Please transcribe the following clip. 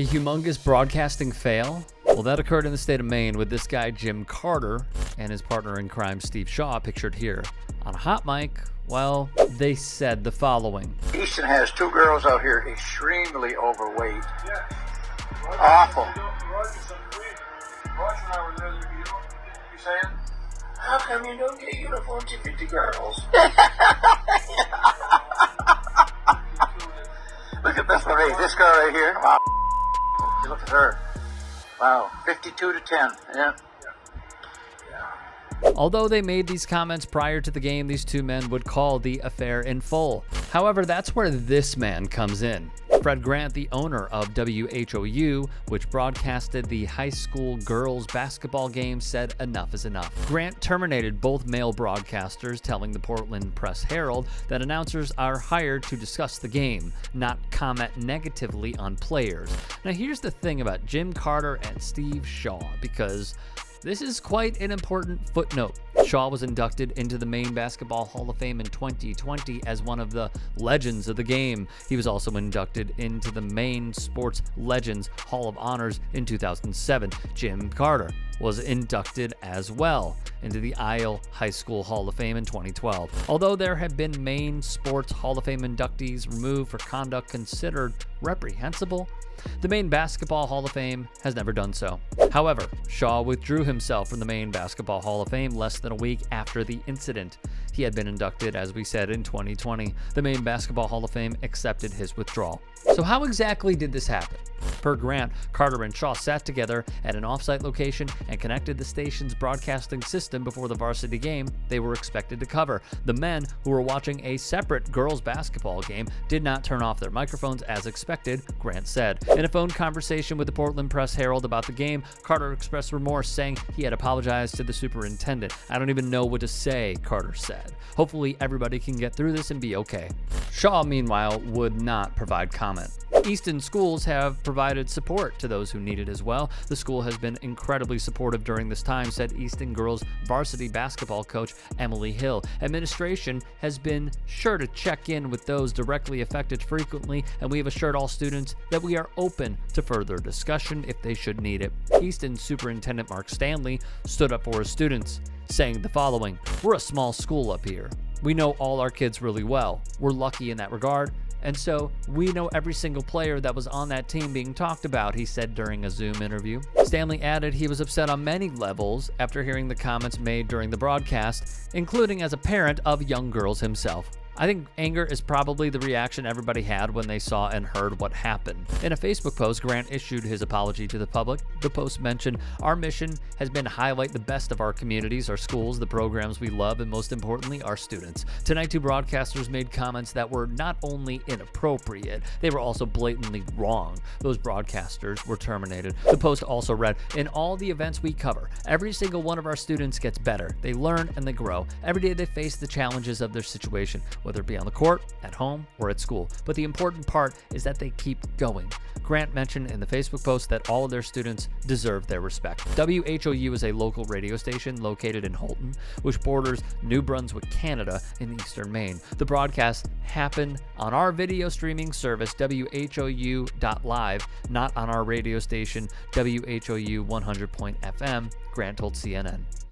A humongous broadcasting fail? Well, that occurred in the state of Maine with this guy, Jim Carter, and his partner in crime, Steve Shaw, pictured here. On a hot mic, well, they said the following. Easton has two girls out here extremely overweight. Awful. Roger and I were there. You saying? How come you don't get uniforms to fit the girls? Look at this one, this girl right here. Wow. Look at her. Wow, 52 to 10. Yeah. Although they made these comments prior to the game, these two men would call the affair in full. However, that's where this man comes in. Fred Grant, the owner of WHOU, which broadcasted the high school girls basketball game, said enough is enough. Grant terminated both male broadcasters, telling the Portland Press-Herald that announcers are hired to discuss the game, not comment negatively on players. Now here's the thing about Jim Carter and Steve Shaw, because this is quite an important footnote. Shaw was inducted into the Maine Basketball Hall of Fame in 2020 as one of the legends of the game. He was also inducted into the Maine Sports Legends Hall of Honors in 2007. Jim Carter was inducted as well into the Isle High School Hall of Fame in 2012. Although there have been Maine Sports Hall of Fame inductees removed for conduct considered reprehensible, the Maine Basketball Hall of Fame has never done so. However, Shaw withdrew himself from the Maine Basketball Hall of Fame less than a week after the incident. He had been inducted, as we said, in 2020. The Maine Basketball Hall of Fame accepted his withdrawal. So how exactly did this happen? Per Grant, Carter and Shaw sat together at an off-site location and connected the station's broadcasting system before the varsity game they were expected to cover. The men, who were watching a separate girls' basketball game, did not turn off their microphones as expected, Grant said. In a phone conversation with the Portland Press-Herald about the game, Carter expressed remorse, saying he had apologized to the superintendent. "I don't even know what to say," Carter said. "Hopefully everybody can get through this and be okay." Shaw, meanwhile, would not provide comment. Easton schools have provided support to those who need it as well. The school has been incredibly supportive during this time, said Easton girls varsity basketball coach Emily Hill. Administration has been sure to check in with those directly affected frequently, and we have assured all students that we are open to further discussion if they should need it. Easton Superintendent Mark Stanley stood up for his students, saying the following. "We're a small school up here. We know all our kids really well. We're lucky in that regard. And so we know every single player that was on that team being talked about," he said during a Zoom interview. Stanley added he was upset on many levels after hearing the comments made during the broadcast, including as a parent of young girls himself. "I think anger is probably the reaction everybody had when they saw and heard what happened." In a Facebook post, Grant issued his apology to the public. The post mentioned, "Our mission has been to highlight the best of our communities, our schools, the programs we love, and most importantly, our students. Tonight, two broadcasters made comments that were not only inappropriate, they were also blatantly wrong. Those broadcasters were terminated." The post also read, "In all the events we cover, every single one of our students gets better. They learn and they grow. Every day they face the challenges of their situation, whether it be on the court, at home, or at school. But the important part is that they keep going." Grant mentioned in the Facebook post that all of their students deserve their respect. WHOU is a local radio station located in Holton, which borders New Brunswick, Canada, in eastern Maine. The broadcast happened on our video streaming service, WHOU.live, not on our radio station, WHOU 100.FM, Grant told CNN.